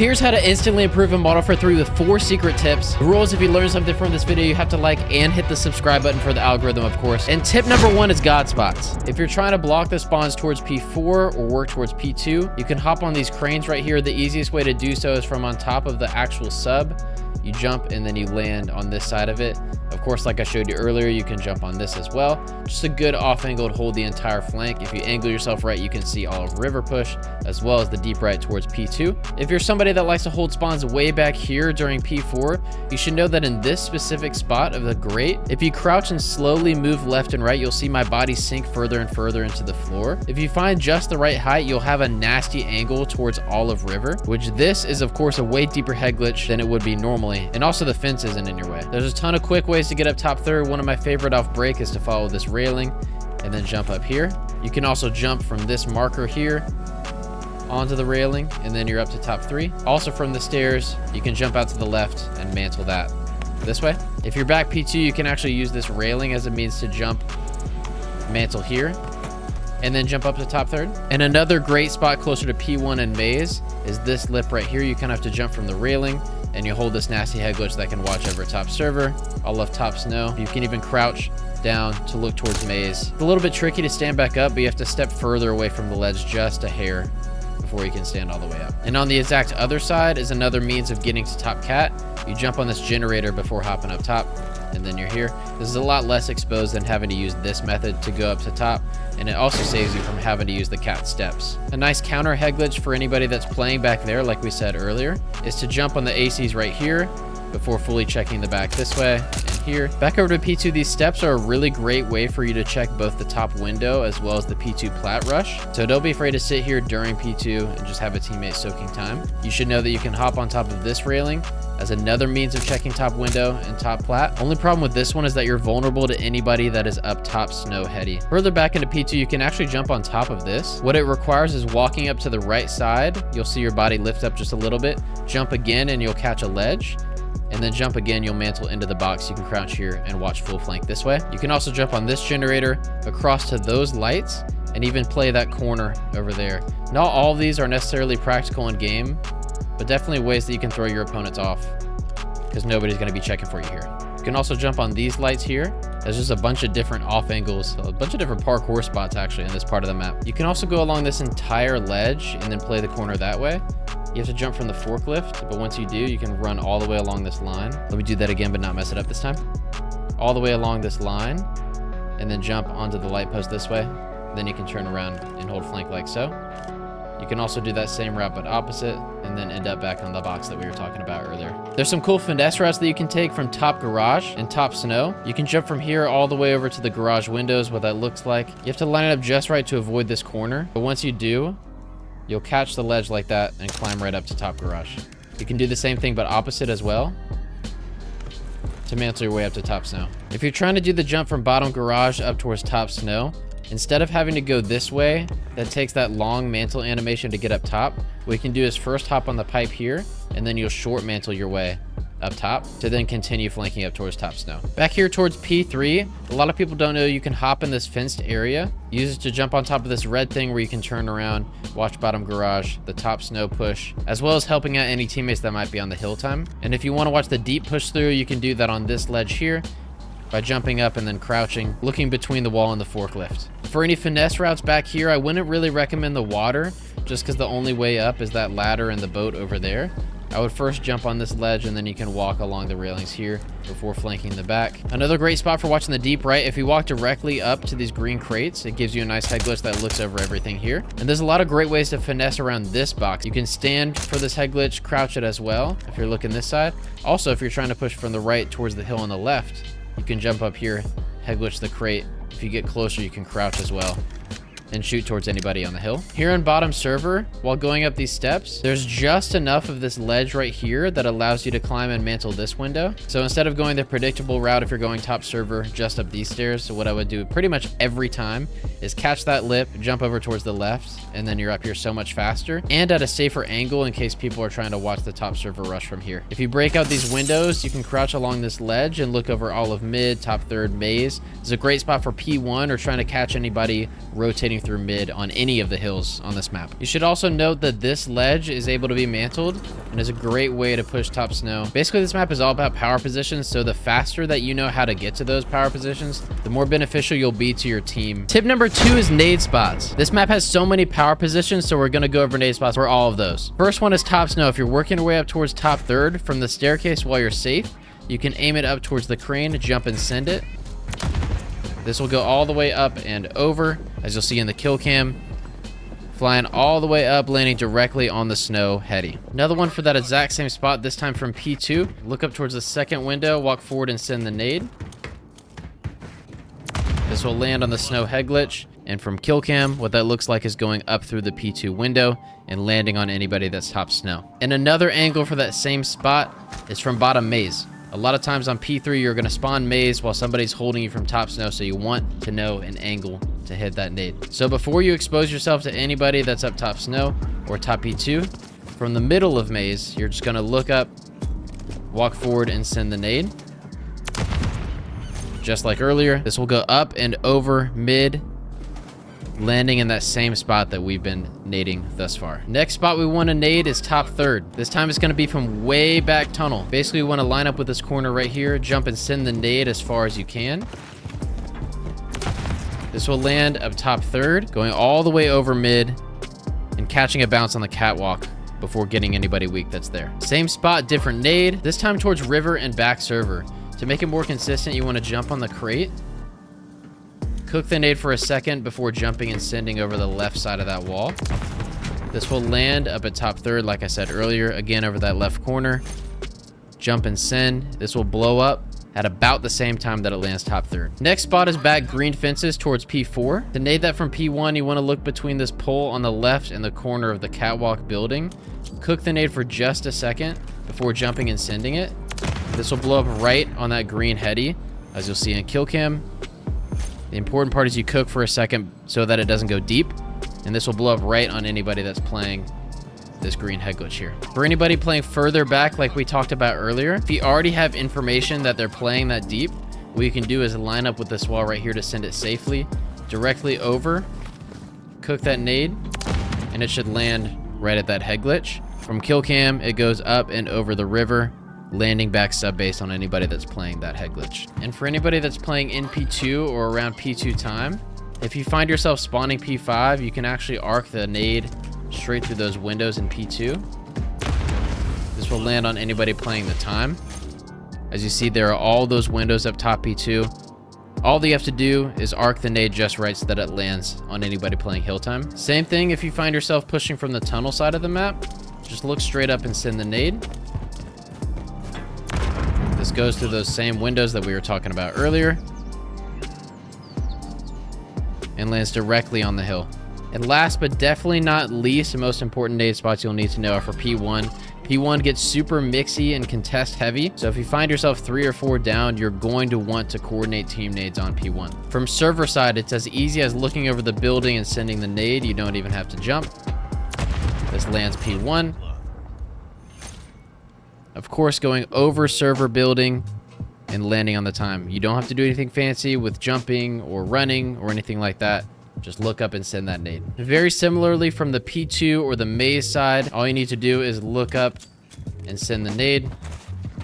Here's how to instantly improve in Model 3 with 4 secret tips. The rule is if you learn something from this video, you have to like and hit the subscribe button for the algorithm, of course. And tip number 1 is God spots. If you're trying to block the spawns towards P4 or work towards P2, you can hop on these cranes right here. The easiest way to do so is from on top of the actual sub. You jump and then you land on this side of it. Of course, like I showed you earlier, you can jump on this as well. Just a good off angle to hold the entire flank. If you angle yourself right, you can see all of river push as well as the deep right towards P2. If you're somebody that likes to hold spawns way back here during P4, you should know that in this specific spot of the grate, if you crouch and slowly move left and right, you'll see my body sink further and further into the floor. If you find just the right height, you'll have a nasty angle towards all of river, which this is of course a way deeper head glitch than it would be normally. And also the fence isn't in your way. There's a ton of quick ways to get up top third. One of my favorite off break is to follow this railing and then jump up here. You can also jump from this marker here onto the railing and then you're up to top 3. Also from the stairs, you can jump out to the left and mantle that this way. If you're back P2, you can actually use this railing as a means to jump, mantle here, and then jump up to top third. And another great spot closer to P1 and maze is this lip right here. You kind of have to jump from the railing and you hold this nasty head glitch that can watch over top server, all of top snow. You can even crouch down to look towards maze. It's a little bit tricky to stand back up, but you have to step further away from the ledge just a hair before you can stand all the way up. And on the exact other side is another means of getting to top cat. You jump on this generator before hopping up top, and then you're here. This is a lot less exposed than having to use this method to go up to top, and it also saves you from having to use the cat steps. A nice counter head glitch for anybody that's playing back there, like we said earlier, is to jump on the ACs right here before fully checking the back this way and here. Back over to P2, these steps are a really great way for you to check both the top window as well as the P2 plat rush. So don't be afraid to sit here during P2 and just have a teammate soaking time. You should know that you can hop on top of this railing as another means of checking top window and top plat. Only problem with this one is that you're vulnerable to anybody that is up top snow heady. Further back into P2, you can actually jump on top of this. What it requires is walking up to the right side. You'll see your body lift up just a little bit, jump again, and you'll catch a ledge. And then jump again, you'll mantle into the box. You can crouch here and watch full flank this way. You can also jump on this generator across to those lights and even play that corner over there. Not all of these are necessarily practical in game, but definitely ways that you can throw your opponents off because nobody's going to be checking for you here. You can also jump on these lights here. There's just a bunch of different off angles, a bunch of different parkour spots actually in this part of the map. You can also go along this entire ledge and then play the corner that way. You have to jump from the forklift, but once you do, you can run all the way along this line. Let me do that again, but not mess it up this time. All the way along this line, and then jump onto the light post this way. Then you can turn around and hold flank like so. You can also do that same route, but opposite, and then end up back on the box that we were talking about earlier. There's some cool finesse routes that you can take from top garage and top snow. You can jump from here all the way over to the garage windows, what that looks like. You have to line it up just right to avoid this corner, but once you do, you'll catch the ledge like that and climb right up to top garage. You can do the same thing, but opposite as well to mantle your way up to top snow. If you're trying to do the jump from bottom garage up towards top snow, instead of having to go this way, that takes that long mantle animation to get up top, what you can do is first hop on the pipe here, and then you'll short mantle your way up top to then continue flanking up towards top snow. Back here towards P3, a lot of people don't know you can hop in this fenced area. Use it to jump on top of this red thing where you can turn around, watch bottom garage, the top snow push, as well as helping out any teammates that might be on the hill time. And if you want to watch the deep push through, you can do that on this ledge here by jumping up and then crouching, looking between the wall and the forklift. For any finesse routes back here, I wouldn't really recommend the water just because the only way up is that ladder and the boat over there. I would first jump on this ledge and then you can walk along the railings here before flanking the back. Another great spot for watching the deep right, if you walk directly up to these green crates, it gives you a nice head glitch that looks over everything here. And there's a lot of great ways to finesse around this box. You can stand for this head glitch, crouch it as well if you're looking this side. Also, if you're trying to push from the right towards the hill on the left, you can jump up here, head glitch the crate. If you get closer, you can crouch as well and shoot towards anybody on the hill. Here on bottom server, while going up these steps, there's just enough of this ledge right here that allows you to climb and mantle this window. So instead of going the predictable route, if you're going top server, just up these stairs, so what I would do pretty much every time is catch that lip, jump over towards the left, and then you're up here so much faster and at a safer angle in case people are trying to watch the top server rush from here. If you break out these windows, you can crouch along this ledge and look over all of mid, top third, maze. It's a great spot for P1 or trying to catch anybody rotating walking through mid on any of the hills on this map. You should also note that this ledge is able to be mantled and is a great way to push top snow. Basically, this map is all about power positions, so the faster that you know how to get to those power positions, the more beneficial you'll be to your team. Tip number 2 is nade spots. This map has so many power positions, so we're going to go over nade spots for all of those. First one is top snow. If you're working your way up towards top third from the staircase while you're safe, you can aim it up towards the crane, jump and send it. This will go all the way up and over, as you'll see in the kill cam. Flying all the way up, landing directly on the snow heady. Another one for that exact same spot, this time from P2. Look up towards the second window, walk forward and send the nade. This will land on the snow head glitch. And from kill cam, what that looks like is going up through the P2 window and landing on anybody that's top snow. And another angle for that same spot is from bottom maze. A lot of times on P3, you're going to spawn maze while somebody's holding you from top snow, so you want to know an angle to hit that nade. So before you expose yourself to anybody that's up top snow or top P2, from the middle of maze, you're just going to look up, walk forward, and send the nade. Just like earlier, this will go up and over mid, landing in that same spot that we've been nading thus far. Next spot we want to nade is top third. This time it's going to be from way back tunnel. Basically, we want to line up with this corner right here, jump and send the nade as far as you can. This will land up top third, going all the way over mid and catching a bounce on the catwalk before getting anybody weak that's there. Same spot, different nade, this time towards river and back server. To make it more consistent, you want to jump on the crate, cook the nade for a second before jumping and sending over the left side of that wall. This will land up at top third, like I said earlier, again over that left corner. Jump and send. This will blow up at about the same time that it lands top third. Next spot is back green fences towards P4. To nade that from P1, you want to look between this pole on the left and the corner of the catwalk building. Cook the nade for just a second before jumping and sending it. This will blow up right on that green heady, as you'll see in kill cam. The important part is you cook for a second so that it doesn't go deep, and this will blow up right on anybody that's playing this green head glitch here. For anybody playing further back, like we talked about earlier, if you already have information that they're playing that deep, what you can do is line up with this wall right here to send it safely, directly over, cook that nade, and it should land right at that head glitch. From kill cam, it goes up and over the river, landing back sub base on anybody that's playing that head glitch. And for anybody that's playing in P2 or around P2 time, if you find yourself spawning P5, you can actually arc the nade straight through those windows in P2. This will land on anybody playing the time. As you see, there are all those windows up top P2. All that you have to do is arc the nade just right so that it lands on anybody playing hill time. Same thing if you find yourself pushing from the tunnel side of the map, just look straight up and send the nade. This goes through those same windows that we were talking about earlier and lands directly on the hill. And last but definitely not least, the most important nade spots you'll need to know are for P1. P1 gets super mixy and contest heavy, so if you find yourself 3 or 4 down, you're going to want to coordinate team nades on P1. From server side, it's as easy as looking over the building and sending the nade. You don't even have to jump. This lands P1. Of course, going over server building and landing on the time. You don't have to do anything fancy with jumping or running or anything like that. Just look up and send that nade. Very similarly, from the P2 or the maze side, all you need to do is look up and send the nade.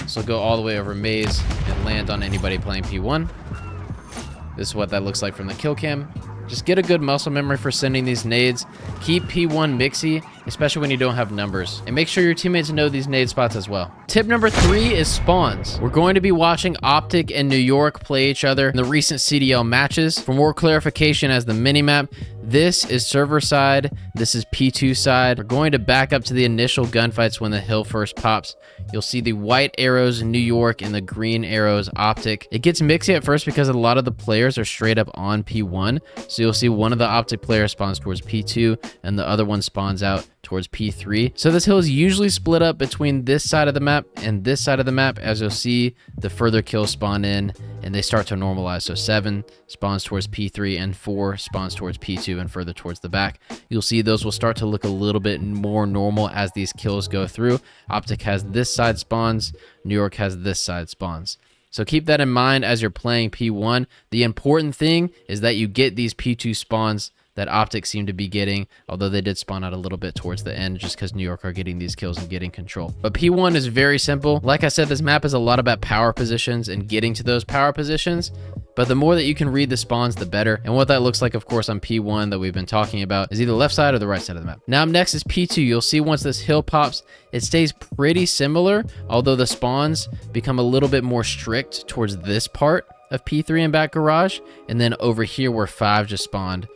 So go all the way over maze and land on anybody playing P1. This is what that looks like from the kill cam. Just get a good muscle memory for sending these nades. Keep P1 mixy, especially when you don't have numbers. And make sure your teammates know these nade spots as well. Tip number 3 is spawns. We're going to be watching Optic and New York play each other in the recent CDL matches. For more clarification as the minimap, this is server side, this is P2 side. We're going to back up to the initial gunfights when the hill first pops. You'll see the white arrows New York and the green arrows Optic. It gets mixy at first because a lot of the players are straight up on P1. So you'll see one of the Optic players spawns towards P2 and the other one spawns out towards P3. So this hill is usually split up between this side of the map and this side of the map. As you'll see, the further kills spawn in and they start to normalize. So 7 spawns towards P3 and 4 spawns towards P2 and further towards the back. You'll see those will start to look a little bit more normal as these kills go through. Optic has this side spawns, New York has this side spawns. So keep that in mind as you're playing P1. The important thing is that you get these P2 spawns that Optic seemed to be getting, although they did spawn out a little bit towards the end just because New York are getting these kills and getting control. But P1 is very simple. Like I said, this map is a lot about power positions and getting to those power positions. But the more that you can read the spawns, the better. And what that looks like, of course, on P1 that we've been talking about is either left side or the right side of the map. Now up next is P2. You'll see once this hill pops, it stays pretty similar, although the spawns become a little bit more strict towards this part of P3 and back garage. And then over here where 5 just spawned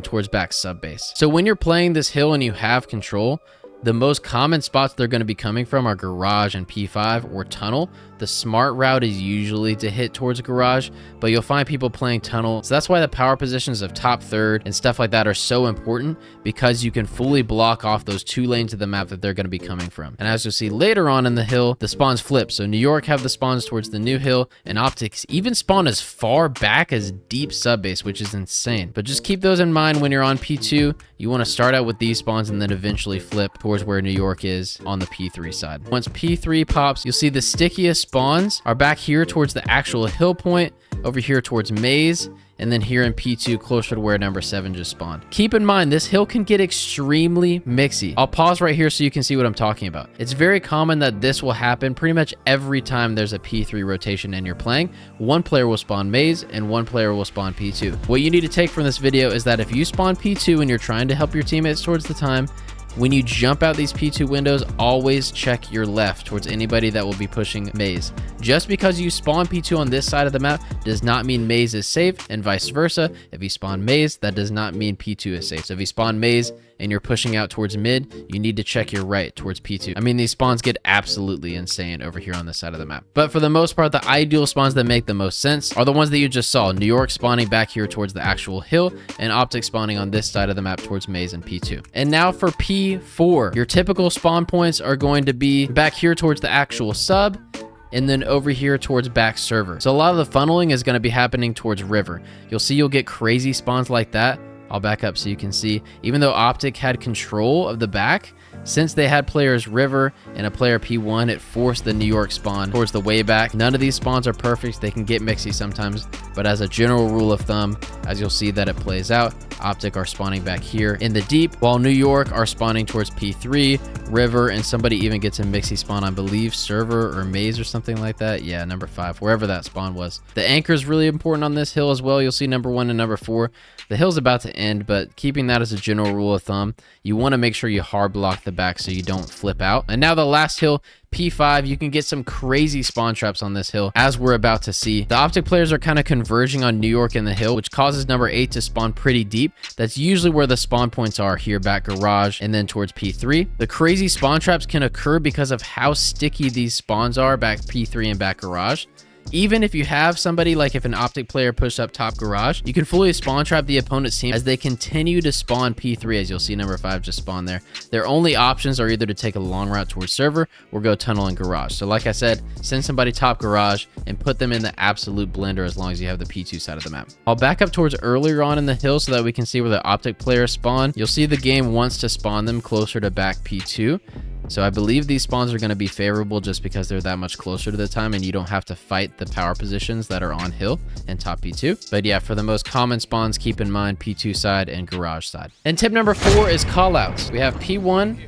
towards back sub base. So when you're playing this hill and you have control, the most common spots they're going to be coming from are garage and P5 or tunnel. The smart route is usually to hit towards garage, but you'll find people playing tunnel. So that's why the power positions of top third and stuff like that are so important, because you can fully block off those 2 lanes of the map that they're going to be coming from. And as you'll see later on in the hill, the spawns flip. So New York have the spawns towards the new hill, and Optics even spawn as far back as deep sub base, which is insane. But just keep those in mind when you're on P2. You want to start out with these spawns and then eventually flip towards where New York is on the P3 side. Once P3 pops, you'll see the stickiest spawns are back here towards the actual hill point, over here towards maze, and then here in P2 closer to where number 7 just spawned. Keep in mind, this hill can get extremely mixy. I'll pause right here so you can see what I'm talking about. It's very common that this will happen pretty much every time there's a P3 rotation and you're playing. One player will spawn maze and one player will spawn P2. What you need to take from this video is that if you spawn P2 and you're trying to help your teammates towards the time, when you jump out these P2 windows, always check your left towards anybody that will be pushing maze. Just because you spawn P2 on this side of the map does not mean maze is safe, and vice versa. If you spawn maze, that does not mean P2 is safe. So if you spawn maze and you're pushing out towards mid, you need to check your right towards P2. I mean, these spawns get absolutely insane over here on this side of the map. But for the most part, the ideal spawns that make the most sense are the ones that you just saw. New York spawning back here towards the actual hill, and Optic spawning on this side of the map towards maze and P2. And now for P4, your typical spawn points are going to be back here towards the actual sub, and then over here towards back server. So a lot of the funneling is going to be happening towards river. You'll get crazy spawns like that. I'll back up so you can see. Even though Optic had control of the back, since they had players river and a player P1, it forced the New York spawn towards the way back. None of these spawns are perfect. They can get mixy sometimes, but as a general rule of thumb, as you'll see that it plays out, Optic are spawning back here in the deep, while New York are spawning towards P3, river, and somebody even gets a mixy spawn, I believe server or maze or something like that. Yeah, number 5, wherever that spawn was. The anchor is really important on this hill as well. You'll see number 1 and number 4. The hill's about to end, but keeping that as a general rule of thumb, you want to make sure you hard block the back so you don't flip out. And now the last hill, P5, you can get some crazy spawn traps on this hill, as we're about to see. The Optic players are kind of converging on New York in the hill, which causes number 8 to spawn pretty deep. That's usually where the spawn points are, here back garage and then towards P3. The crazy spawn traps can occur because of how sticky these spawns are back P3 and back garage. Even if you have somebody, like if an Optic player pushed up top garage, you can fully spawn trap the opponent's team as they continue to spawn P3, as you'll see number 5 just spawn there. Their only options are either to take a long route towards server or go tunnel and garage. So like I said, send somebody top garage and put them in the absolute blender as long as you have the P2 side of the map. I'll back up towards earlier on in the hill so that we can see where the Optic players spawn. You'll see the game wants to spawn them closer to back P2. So I believe these spawns are going to be favorable just because they're that much closer to the time and you don't have to fight the power positions that are on hill and top P2. But yeah, for the most common spawns, keep in mind P2 side and garage side. And tip number 4 is callouts. We have P1,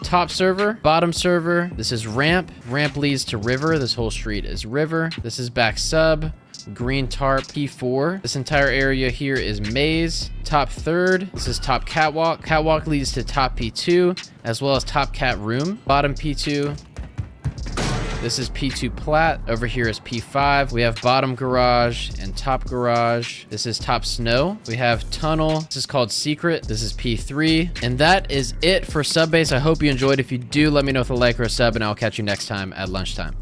top server, bottom server. This is ramp. Ramp leads to river. This whole street is river. This is back sub. Green tarp, P4. This entire area here is maze. Top third, this is top catwalk. Catwalk leads to top P2, as well as top cat room. Bottom P2. This is P2 plat. Over here is P5. We have bottom garage and top garage. This is top snow. We have tunnel. This is called secret. This is P3. And that is it for sub base. I hope you enjoyed. If you do, let me know with a like or a sub, and I'll catch you next time at lunchtime.